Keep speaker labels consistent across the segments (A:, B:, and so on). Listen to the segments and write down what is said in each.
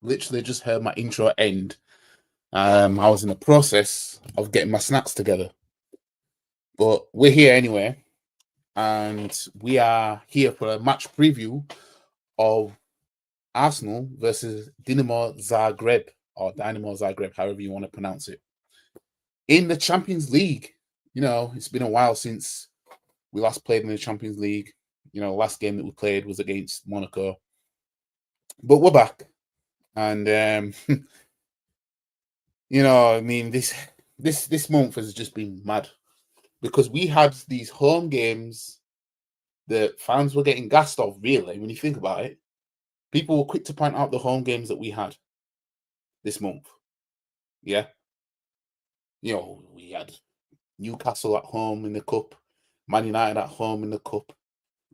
A: literally just heard my intro end. I was in the process of getting my snacks together, but we're here anyway, and we are here for a match preview of Arsenal versus Dinamo Zagreb, or Dinamo Zagreb, however you want to pronounce it, in the Champions League. You know, it's been a while since we last played in the Champions League. You know, the last game that we played was against Monaco, but we're back, and you know, I mean, this month has just been mad because we had these home games that fans were getting gassed off. Really, when you think about it, people were quick to point out the home games that we had this month. Yeah, you know, we had Newcastle at home in the cup, Man United at home in the cup,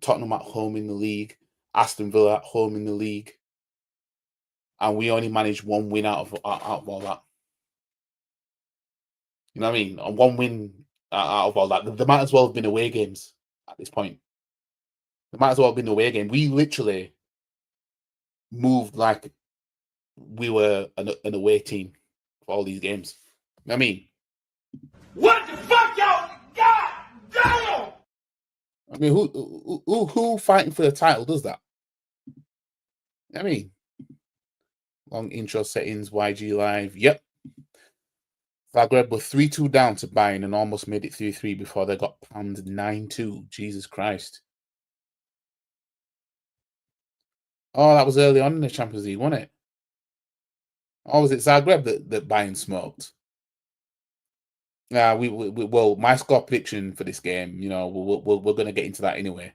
A: Tottenham at home in the league, Aston Villa at home in the league, and we only managed one win out of all that. You know what I mean? And one win out of all that. There might as well have been away games at this point. There might as well have been away game. We literally moved like we were an away team for all these games. You know what I mean?
B: What the fuck, y'all? God damn!
A: I mean, who fighting for the title does that? You know what I mean? Long intro settings, YG Live. Yep. Zagreb were 3-2 down to Bayern and almost made it 3-3 before they got panned 9-2. Jesus Christ. Oh, that was early on in the Champions League, wasn't it? Or was it Zagreb that Bayern smoked? Well, my score prediction for this game, you know, we're going to get into that anyway.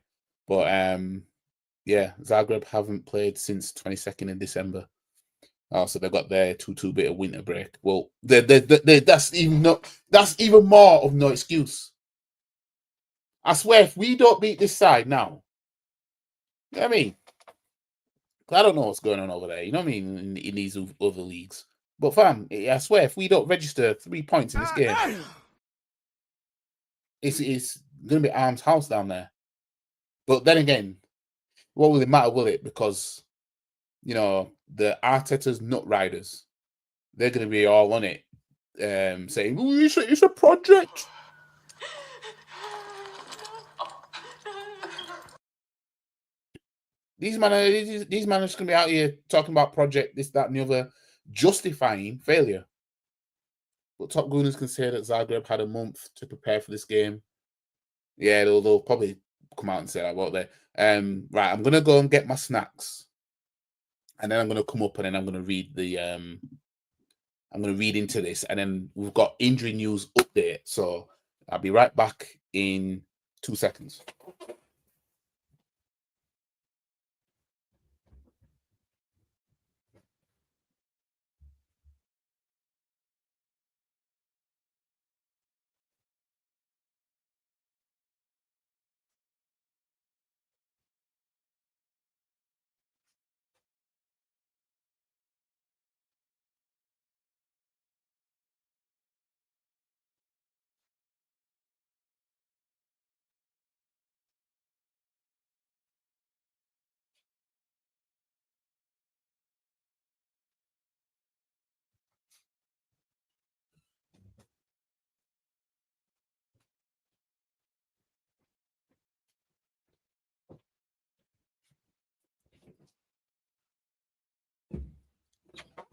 A: But yeah, Zagreb haven't played since 22nd of December. Oh, so they got their 2-2 bit of winter break. Well, that's even more of no excuse. I swear, if we don't beat this side now, you know what I mean? I don't know what's going on over there. You know what I mean? In these other leagues. But fam, I swear, if we don't register 3 points in this game, it's going to be arms house down there. But then again, what will it matter, will it? Because, you know, the Arteta's nut riders, they're going to be all on it, saying, oh, it's a project. These men are just going to be out here talking about project, this, that, and the other, justifying failure. But Top Gooners can say that Zagreb had a month to prepare for this game. Yeah, they'll probably come out and say that, won't they? Right, I'm gonna go and get my snacks, and then I'm gonna come up and then I'm gonna read the I'm gonna read into this, and then we've got injury news update. So I'll be right back in 2 seconds.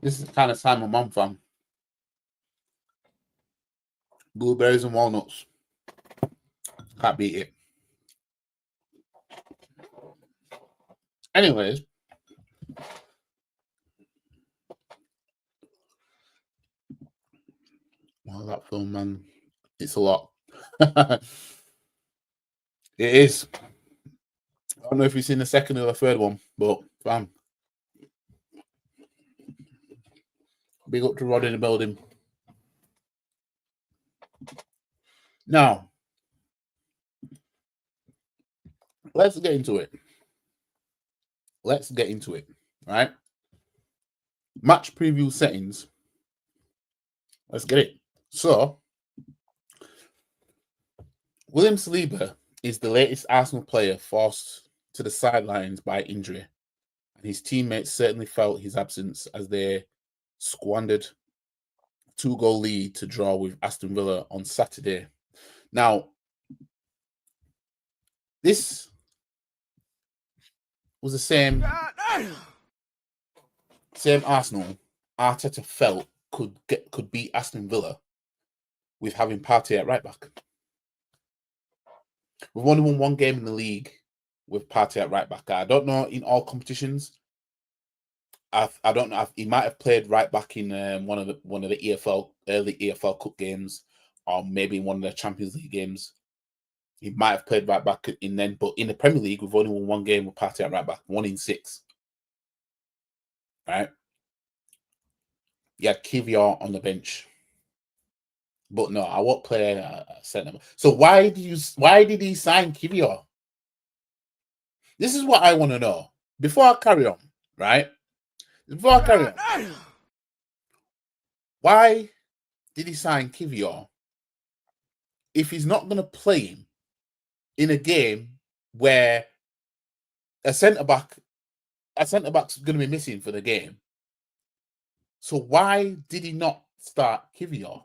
A: This is the kind of time I'm on, fam. Blueberries and walnuts. Can't beat it. Anyways, well, that film, man, it's a lot. It is. I don't know if you've seen the second or the third one, but fam, big up to Rod in the building. Now, let's get into it. Right? Match preview settings. Let's get it. So, William Saliba is the latest Arsenal player forced to the sidelines by injury. and his teammates certainly felt his absence as they squandered 2-goal lead to draw with Aston Villa on Saturday. Now, this was the same Arsenal Arteta felt could beat Aston Villa with having Partey at right back. We've only won one game in the league with Partey at right back. I don't know in all competitions. I don't know. He might have played right back in one of the early EFL Cup games, or maybe one of the Champions League games. He might have played right back in then, but in the Premier League, we've only won one game with Partey at right back, 1 in 6. Right? He had Kivior on the bench, but no, I won't play centre. So why did he sign Kivior? This is what I want to know before I carry on. Right? Before I carry on, why did he sign Kivior if he's not going to play him in a game where a centre back's going to be missing for the game? So why did he not start Kivior?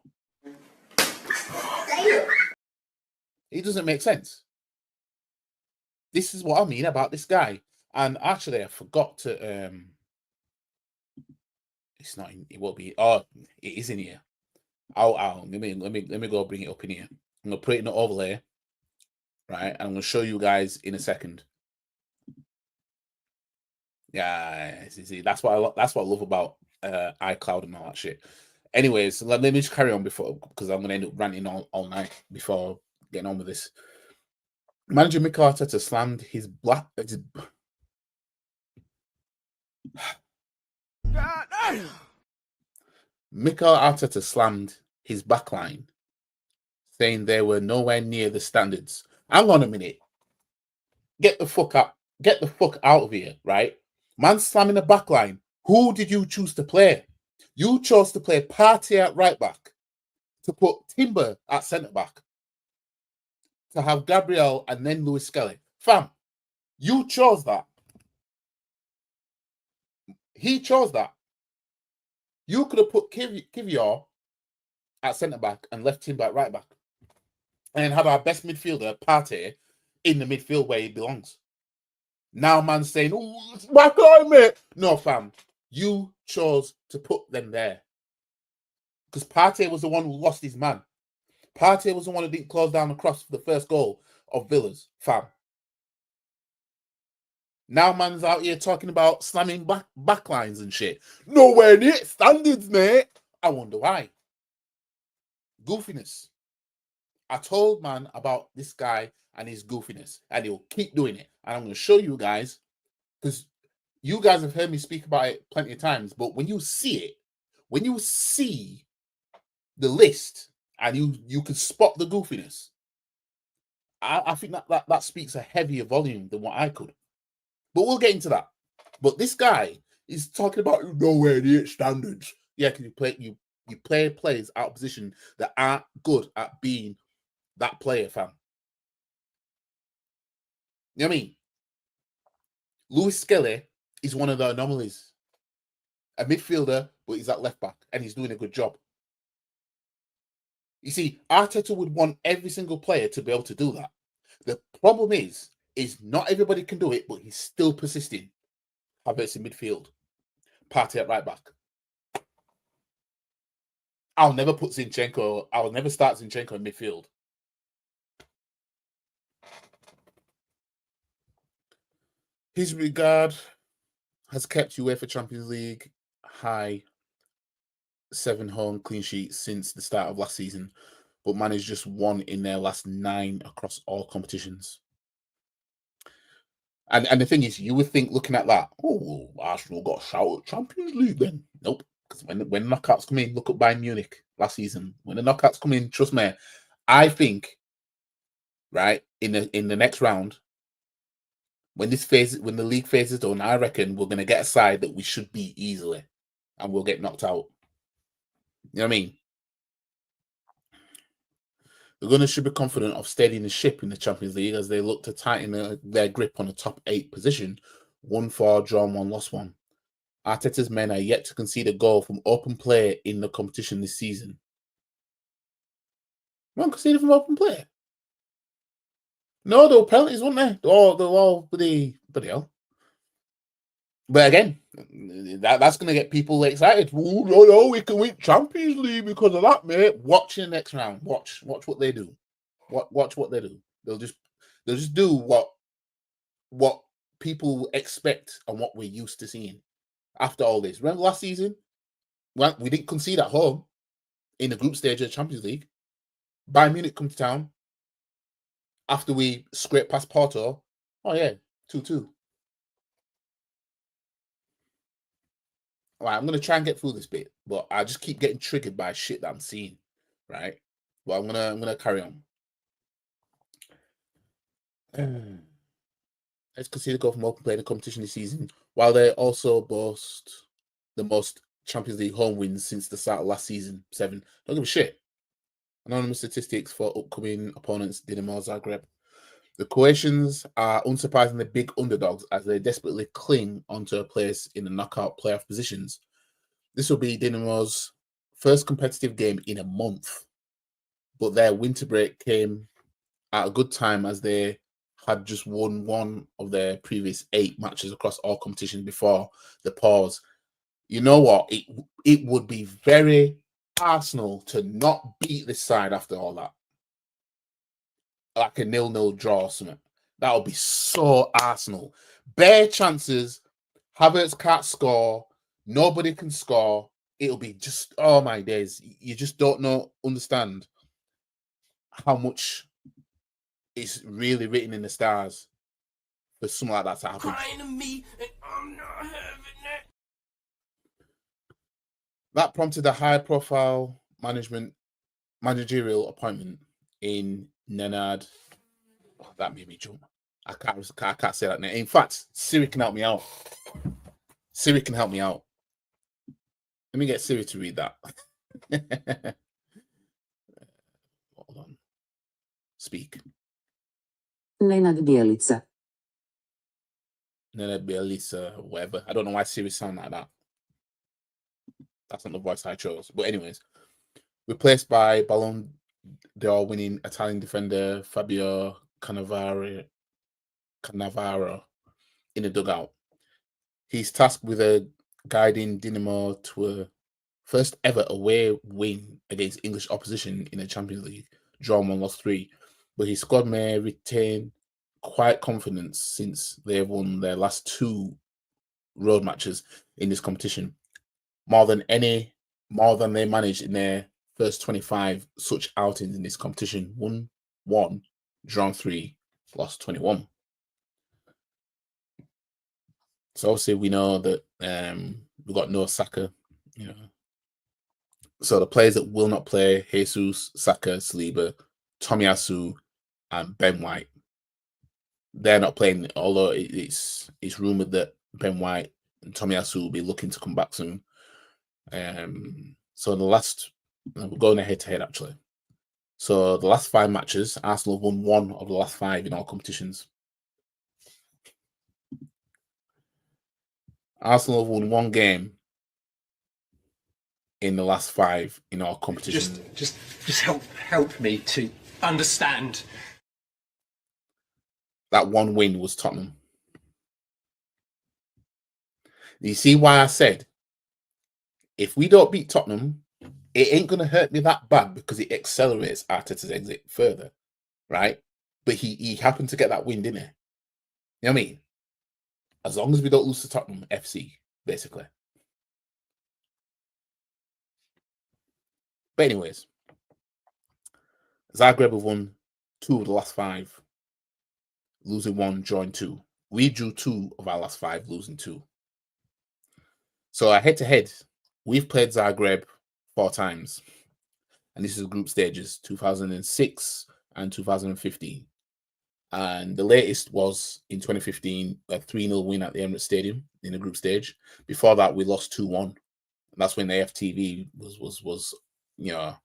A: It doesn't make sense. This is what I mean about this guy. And actually, I forgot to. It's not. It won't be. Oh, it is in here. Let me go bring it up in here. I'm gonna put it in the overlay, right? And I'm gonna show you guys in a second. Yeah, see, that's what I love about iCloud and all that shit. Anyways, let me just carry on because I'm gonna end up ranting all night before getting on with this. Manager Mikel Arteta slammed his Mikel Arteta slammed his backline, saying they were nowhere near the standards. Hang on a minute. Get the fuck out of here, right? Man slamming the backline. Who did you choose to play? You chose to play Partey at right back, to put Timber at centre back, to have Gabriel and then Lewis Skelly. Fam, you chose that. He chose that. You could have put Kivior at centre back and left Timber at right back, and have our best midfielder, Partey, in the midfield where he belongs. Now man's saying, oh, it's back on, mate. No, fam. You chose to put them there. Because Partey was the one who lost his man. Partey was the one who didn't close down the cross for the first goal of Villa's, fam. Now man's out here talking about slamming backlines and shit. Nowhere near standards, mate. I wonder why. Goofiness. I told man about this guy and his goofiness, and he'll keep doing it. And I'm going to show you guys, because you guys have heard me speak about it plenty of times, but when you see it, when you see the list and you can spot the goofiness, I think that speaks a heavier volume than what I could. But we'll get into that. But this guy is talking about nowhere near standards. Yeah, because you play players out of position that aren't good at being that player, fam. You know what I mean? Lewis Skelly is one of the anomalies. A midfielder, but he's at left back, and he's doing a good job. You see, Arteta would want every single player to be able to do that. The problem is not everybody can do it, but he's still persisting. Havertz in midfield, Partey at right back. I'll never put Zinchenko. I'll never start Zinchenko in midfield. His regard has kept UEFA Champions League high 7 home clean sheets since the start of last season, but managed just 1 in their last 9 across all competitions. And the thing is, you would think looking at that, oh, Arsenal got a shout at Champions League then. Nope. Because when knockouts come in, look at Bayern Munich last season. When the knockouts come in, trust me, I think, right, in the next round, when the league phase is done, I reckon we're gonna get a side that we should beat easily, and we'll get knocked out. You know what I mean? The Gunners should be confident of steadying the ship in the Champions League as they look to tighten their grip on the top 8 position won 4, drawn 1, lost 1. Arteta's men are yet to concede a goal from open play in the competition this season. One conceded from open play? No, there were penalties, weren't there? They were all bloody hell. But again, that's going to get people excited. Oh, no, we can win Champions League because of that, mate. Watch the next round. Watch what they do. Watch what they do. They'll just do what people expect and what we're used to seeing after all this. Remember last season? We didn't concede at home in the group stage of the Champions League. Bayern Munich come to town after we scraped past Porto. Oh, yeah, 2-2. All right, I'm going to try and get through this bit, but I just keep getting triggered by shit that I'm seeing, right? But I'm gonna carry on. Let's concede a goal from open play in the competition this season, while they also boast the most Champions League home wins since the start of last season, 7. Don't give a shit. Anonymous statistics for upcoming opponents, Dinamo Zagreb. The Croatians are unsurprisingly big underdogs as they desperately cling onto a place in the knockout playoff positions. This will be Dinamo's first competitive game in a month, but their winter break came at a good time as they had just won 1 of their previous 8 matches across all competitions before the pause. You know what? It would be very Arsenal to not beat this side after all that. Like a 0-0 draw or something. That would be so Arsenal. Bare chances. Havertz can't score. Nobody can score. It'll be just, oh my days. You just don't understand how much is really written in the stars for something like that to happen.
B: Crying to me, and I'm not having it.
A: That prompted a high-profile managerial appointment in Nenad. Oh, that made me jump. I can't say that name. In fact, Siri can help me out. Siri can help me out. Let me get Siri to read that. Hold on. Speak.
C: Nenad Bjelica.
A: Nenad Bjelica, whatever. I don't know why Siri sound like that. That's not the voice I chose. But anyways, replaced by Ballon d'Or winning Italian defender Fabio Cannavaro in the dugout. He's tasked with guiding Dinamo to a first ever away win against English opposition in the Champions League, drawn 1, lost 3. But his squad may retain quiet confidence since they have won their last 2 road matches in this competition. More than they managed in their first 25 such outings in this competition. Won 1, drawn 3, lost 21. So obviously we know that we've got no Saka, you know. So the players that will not play: Jesus, Saka, Saliba, Tomiyasu, and Ben White. They're not playing, although it's rumored that Ben White and Tomiyasu will be looking to come back soon. So we're going head-to-head actually. So the last 5 matches, Arsenal have won 1 of the last 5 in all competitions. Arsenal have won 1 game in the last 5 in our competition.
B: Just help me to understand.
A: That 1 win was Tottenham. You see why I said if we don't beat Tottenham, it ain't going to hurt me that bad because it accelerates Arteta's exit further, right? But he happened to get that win, didn't he? You know what I mean? As long as we don't lose to Tottenham FC, basically. But anyways, Zagreb have won 2 of the last 5, losing 1, drawing 2. We drew 2 of our last 5, losing 2. So our head-to-head, we've played Zagreb 4 times. And this is group stages, 2006 and 2015. And the latest was in 2015, a 3-0 win at the Emirates Stadium in the group stage. Before that, we lost 2-1. And that's when the AFTV was you know,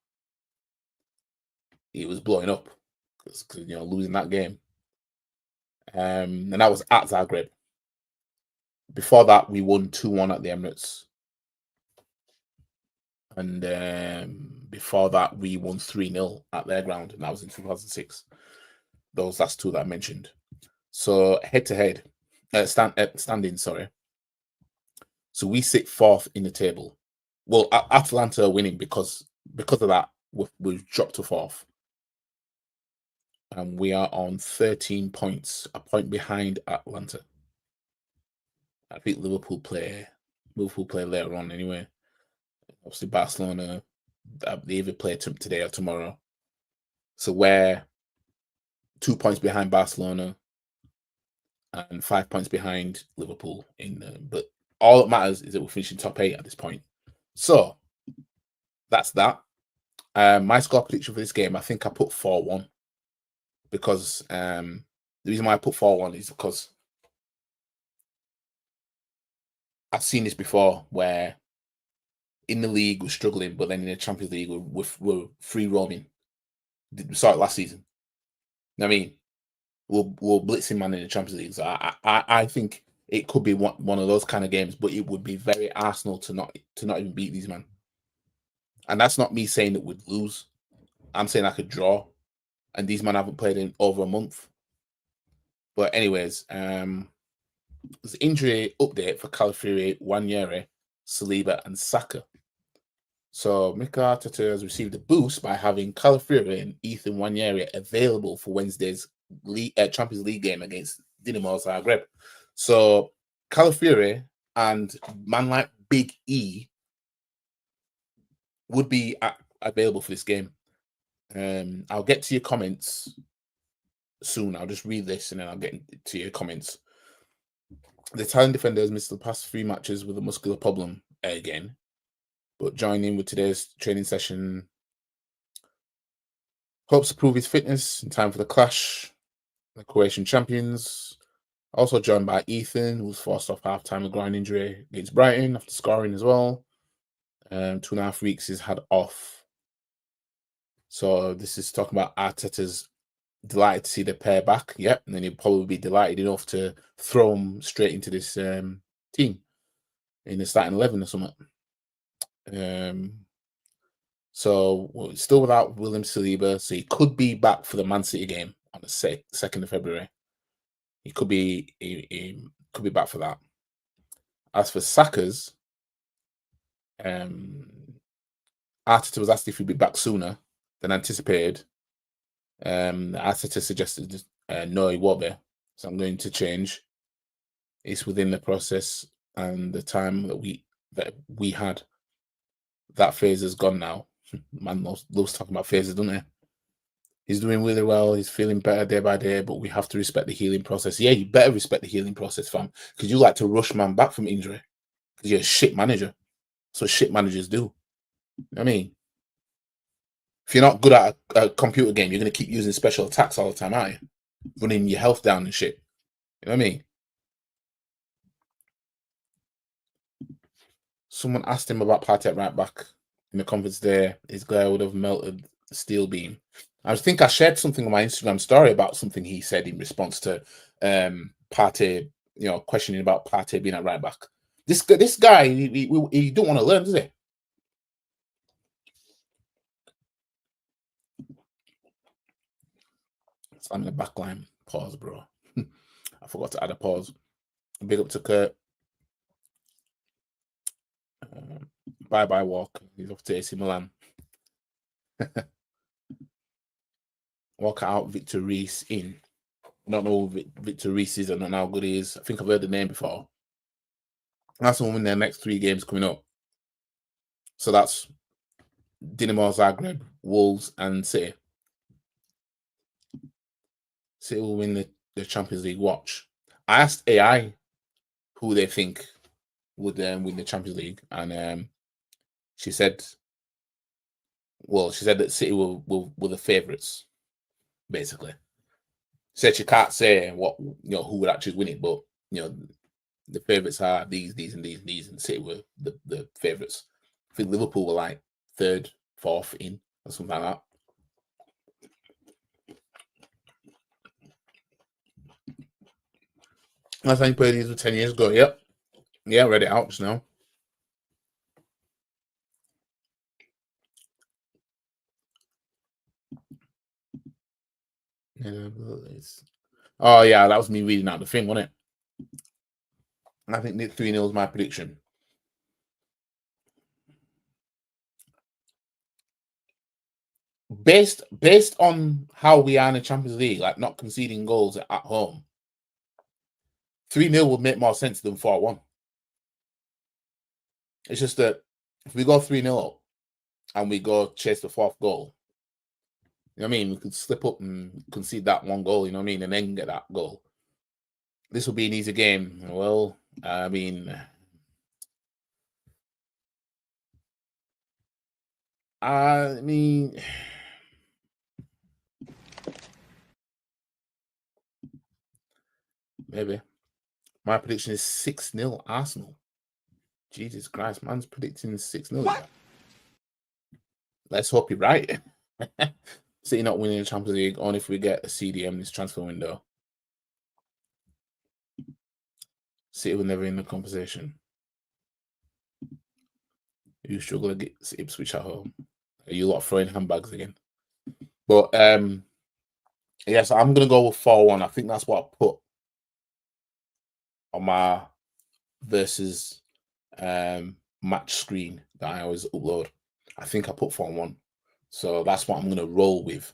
A: it was blowing up because you know, losing that game. And that was at Zagreb. Before that, we won 2-1 at the Emirates. And before that, we won 3-0 at their ground, and that was in 2006. Those last two that I mentioned. So head-to-head, standing, sorry. So we sit fourth in the table. Well, Atalanta are winning because of that, we've dropped to fourth. And we are on 13 points, a point behind Atlanta. I think Liverpool play later on anyway. Obviously, Barcelona, they either play today or tomorrow. So we're 2 points behind Barcelona and 5 points behind Liverpool. But all that matters is that we're finishing top 8 at this point. So that's that. My score prediction for this game, I think I put 4-1 because the reason why I put 4-1 is because I've seen this before where in the league we're struggling, but then in the Champions League we're free roaming. We saw it last season. I mean, we're blitzing man in the Champions League. So I think it could be one of those kind of games, but it would be very Arsenal to not even beat these men. And that's not me saying that we'd lose. I'm saying I could draw, and these men haven't played in over a month. But anyways, there's injury update for Calafiori, Wanyere, Saliba, and Saka. So Mikel Arteta has received a boost by having Calafiori and Ethan Wanyere available for Wednesday's Champions League game against Dinamo Zagreb. So Calafiori and man like Big E would be available for this game. I'll get to your comments soon. I'll just read this and then I'll get to your comments. The Italian defender has missed the past 3 matches with a muscular problem again, but joining with today's training session, hopes to prove his fitness in time for the clash. The Croatian champions. Also joined by Ethan, who was forced off half-time with groin injury against Brighton after scoring as well. 2.5 weeks he's had off. So this is talking about Arteta's delighted to see the pair back. Yep, and then he'll probably be delighted enough to throw them straight into this team in the starting 11 or something. So still without William Saliba, so he could be back for the Man City game on the 2nd of February. He could be back for that. As for Saka's, Arteta was asked if he'd be back sooner than anticipated. Arteta suggested no, he won't be. So I'm going to change. It's within the process and the time that we had. That phase is gone now. Man loves talking about phases, don't they? He's doing really well. He's feeling better day by day, but we have to respect the healing process. Yeah, you better respect the healing process, fam, because you like to rush man back from injury because you're a shit manager. That's what shit managers do. I mean, if you're not good at a computer game, you're going to keep using special attacks all the time, aren't you? Running your health down and shit. You know what I mean? Someone asked him about Partey at right back in the conference there. His glare would have melted the steel beam. I think I shared something on my Instagram story about something he said in response to Partey, questioning about Partey being at right back. This guy, he don't want to learn, does he? I'm in the back line. Pause, bro. I forgot to add a pause. Big up to Kurt. Bye-bye walk. He's off to AC Milan. Walker out, Victor Reese in. I don't know who Victor Reese is. I don't know how good he is. I think I've heard the name before. That's going to win their next 3 games coming up. So that's Dinamo Zagreb, Wolves, and City. City will win the Champions League. Watch. I asked AI who they think would win the Champions League, and she said that City were the favourites, basically. Said she can't say who would actually win it, but the favourites are these, and City were the favourites. I think Liverpool were like 3rd, 4th in, or something like that. Last time you played these 10 years ago, yep. Yeah, read it out just now. Oh yeah, that was me reading out the thing, wasn't it? I think 3-0 is my prediction. Based on how we are in the Champions League, like not conceding goals at home, 3-0 would make more sense than 4-1. It's just that if we go 3-0 up and we go chase the fourth goal, you know what I mean? We could slip up and concede that one goal, you know what I mean? And then get that goal. This will be an easy game. Well, I mean, maybe. My prediction is 6-0 Arsenal. Jesus Christ, man's predicting 6-0.
B: What?
A: Let's hope you're right. City not winning the Champions League only if we get a CDM this transfer window. City will never in the conversation. You struggle to get Ipswich at home. Are you lot throwing handbags again? But yeah, so I'm gonna go with 4-1. I think that's what I put on my versus match screen that I always upload. I think I put 4-1. So that's what I'm gonna roll with.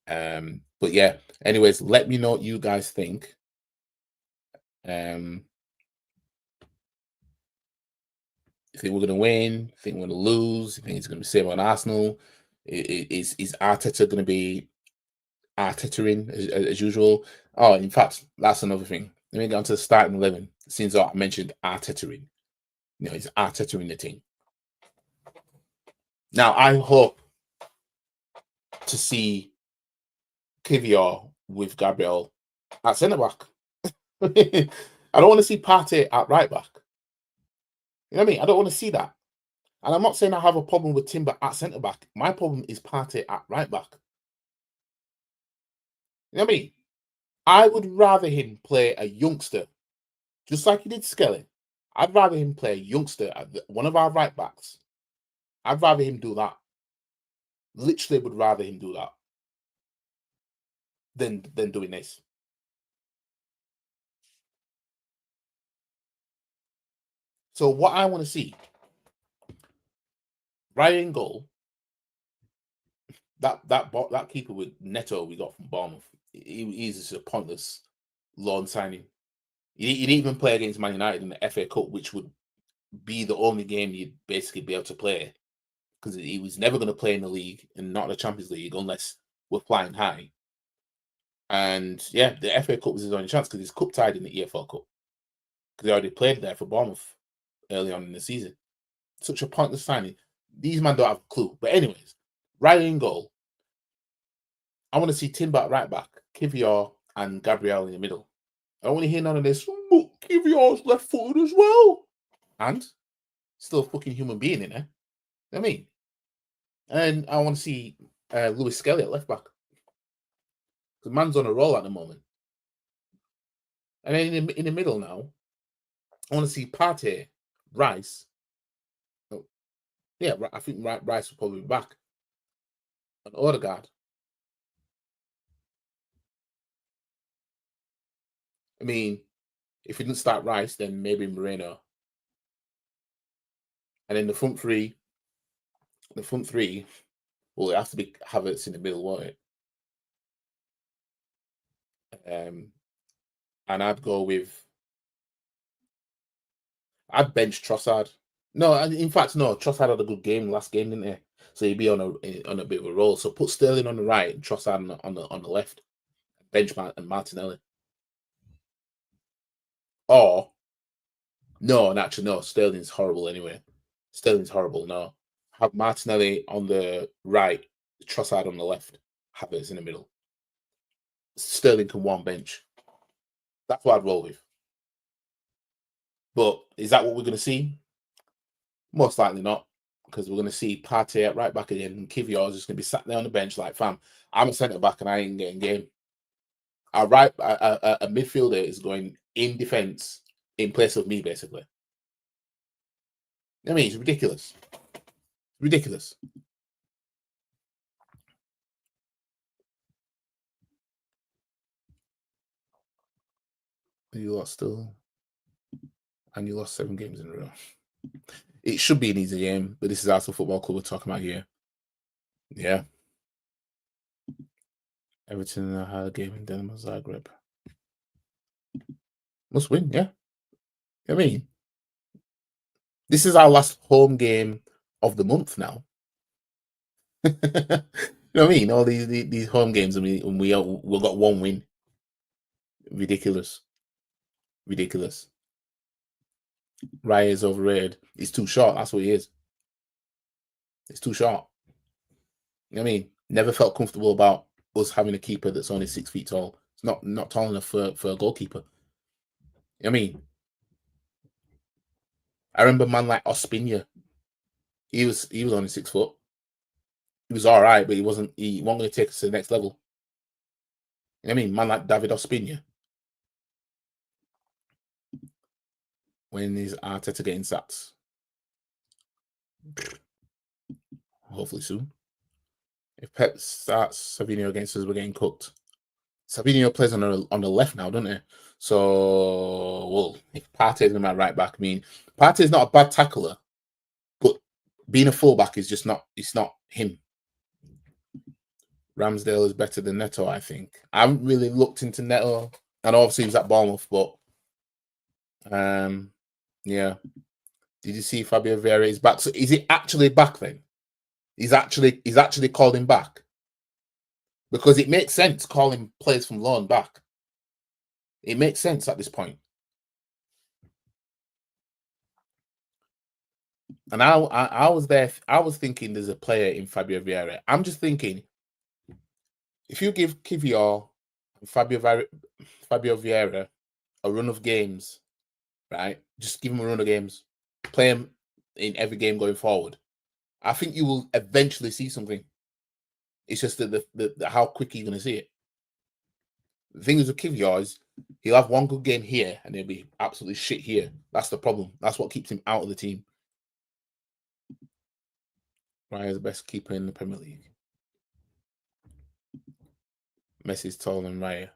A: But yeah, anyways, let me know what you guys think. You think we're going to win? Think we're going to lose? You think it's going to be same on Arsenal? Is Arteta going to be Arteta-ing as usual? Oh, in fact, that's another thing. Let me get on to the starting 11. Since I mentioned Arteta-ing. You know, it's Arteta-ing the team. Now, I hope to see Kivior with Gabriel at centre-back. I don't want to see Partey at right-back. You know what I mean? I don't want to see that. And I'm not saying I have a problem with Timber at centre-back. My problem is Partey at right-back. You know what I mean? I would rather him play a youngster, just like he did Skelly. I'd rather him play a youngster at one of our right-backs. I'd rather him do that. Literally would rather him do that than doing this. So what I want to see, Ryan goal, that keeper with Neto we got from Bournemouth, he's just a pointless loan signing. He didn't even play against Man United in the FA Cup, which would be the only game you'd basically be able to play, because he was never going to play in the league and not the Champions League unless we're flying high. And yeah, the FA Cup was his only chance because he's cup tied in the EFL Cup because he already played there for Bournemouth early on in the season. Such a pointless signing. These men don't have a clue. But anyways, Ryan goal. I want to see Timber at right back, Kivior and Gabriel in the middle. I don't want to hear none of this. Look, Kivior's left-footed as well. And still a fucking human being in there. You know what I mean? And I want to see Lewis Skelly at left back. Because man's on a roll at the moment. And then in the middle now, I want to see Partey, Rice. Oh, yeah, I think Rice will probably be back. And Odegaard. I mean, if we didn't start Rice, then maybe Moreno. And then the front three, well, it has to be Havertz in the middle, won't it? And I'd go with, I'd bench Trossard. No, in fact, no. Trossard had a good game last game, didn't he? So he'd be on a bit of a roll. So put Sterling on the right and Trossard on the left. Bench and Martinelli. Or no, actually no. Sterling's horrible anyway. Sterling's horrible. No, have Martinelli on the right, Trossard on the left, Havertz in the middle. Sterling can one bench. That's what I'd roll with. But is that what we're going to see? Most likely not, because we're going to see Partey at right back again, and Kivior is just going to be sat there on the bench like, fam, I'm a centre back and I ain't getting game. A midfielder is going in defence in place of me, basically. I mean, it's ridiculous. Ridiculous. You lost still, and you lost 7 games in a row. It should be an easy game, but this is Arsenal Football Club we're talking about here. Yeah. Everton had a game in Dinamo Zagreb. Must win, yeah. I mean, this is our last home game of the month now. You know what I mean? All these home games, and we got 1 win. Ridiculous. Ridiculous. Raya is overrated. He's too short. That's what he is. It's too short. You know what I mean? Never felt comfortable about us having a keeper that's only 6 feet tall. It's not tall enough for a goalkeeper. You know what I mean? I remember a man like Ospina. He was only 6 foot. He was all right, but he wasn't going to take us to the next level. You know what I mean? Man like David Ospina. When is Arteta getting sacked? Hopefully soon. If Pep starts Savinho against us, we're getting cooked. Savinho plays on the left now, doesn't he? So, well, if Partey's in my right back, I mean, Partey's not a bad tackler, but being a fullback is just not. It's not him. Ramsdale is better than Neto, I think. I haven't really looked into Neto, and obviously he was at Bournemouth, but yeah. Did you see Fabio Vieira is back? So is he actually back then? He's actually called him back, because it makes sense calling players from loan back. It makes sense at this point. And I was there. I was thinking there's a player in Fabio Vieira. I'm just thinking, if you give Kivior and Fabio Vieira a run of games, right? Just give him a run of games. Play him in every game going forward. I think you will eventually see something. It's just that the how quick you're going to see it. The thing is with Kivior is he'll have 1 good game here and he'll be absolutely shit here. That's the problem. That's what keeps him out of the team. Raya's the best keeper in the Premier League. Messi's taller than Raya.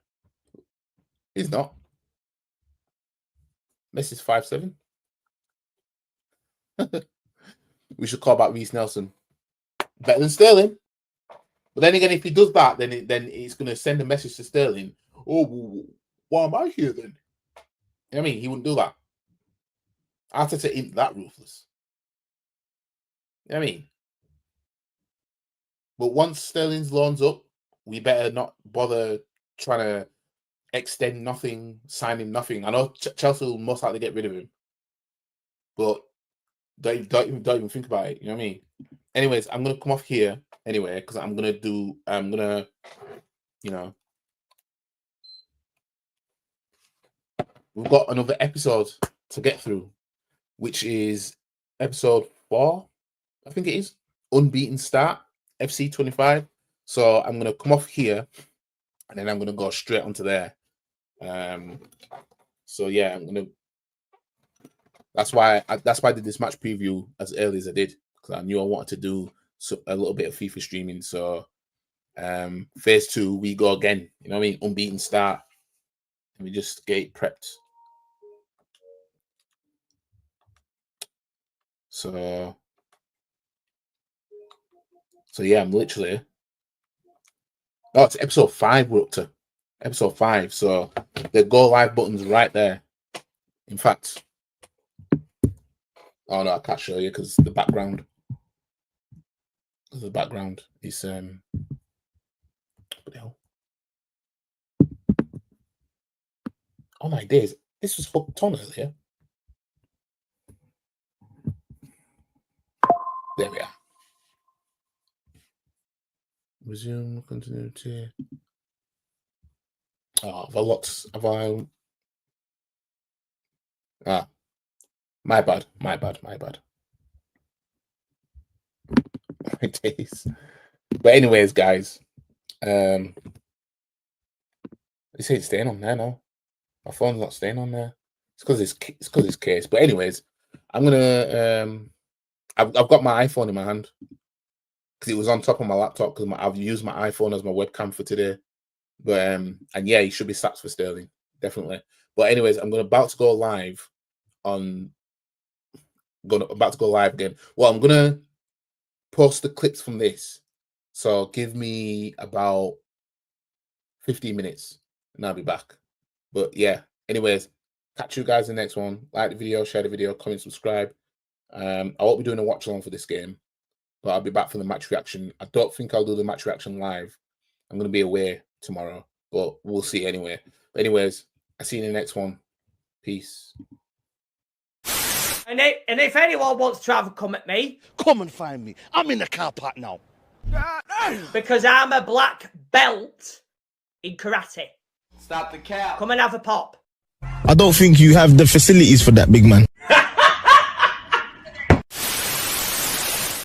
A: He's not. Messi's 5'7". We should call back Reece Nelson. Better than Sterling. But then again, if he does that, then it's going to send a message to Sterling. Oh, why am I here then? You know what I mean? He wouldn't do that. Arteta ain't that ruthless. You know what I mean? But once Sterling's loan's up, we better not bother trying to extend nothing, sign him nothing. I know Chelsea will most likely get rid of him, but don't even think about it. You know what I mean? Anyways, I'm gonna come off here anyway because I'm gonna, you know, we've got another episode to get through, which is episode 4, I think it is. Unbeaten start, FC 25. So I'm gonna come off here, and then I'm gonna go straight onto there. So yeah, that's why I did this match preview as early as I did, because I knew I wanted to do a little bit of FIFA streaming. So phase 2, we go again. You know what I mean? Unbeaten start, and we just get prepped. So yeah, I'm literally. Oh, it's episode 5. We're up to episode 5. So the go live button's right there. In fact, oh no, I can't show you because the background. The background is what the hell? Oh my days! This was hooked on earlier. There we are. Resume continuity. Oh, have I? Ah, my bad. My days. But anyways, guys, this ain't staying on there now. My phone's not staying on there. It's because it's case. But anyways, I'm gonna I've got my iPhone in my hand because it was on top of my laptop because I've used my iPhone as my webcam for today. But and yeah, he should be sacked for Sterling, definitely. But anyways, I'm about to go live again. Well, I'm gonna post the clips from this. So give me about 15 minutes and I'll be back. But yeah, anyways, catch you guys in the next one. Like the video, share the video, comment, subscribe. I won't be doing a watch along for this game, but I'll be back for the match reaction. I don't think I'll do the match reaction live. I'm going to be away tomorrow, but we'll see anyway. But anyways, I'll see you in the next one. Peace.
D: And if anyone wants to have a come at me,
E: come and find me. I'm in the car park now.
D: Because I'm a black belt in karate.
B: Stop the cap.
D: Come and have a pop.
E: I don't think you have the facilities for that, big man.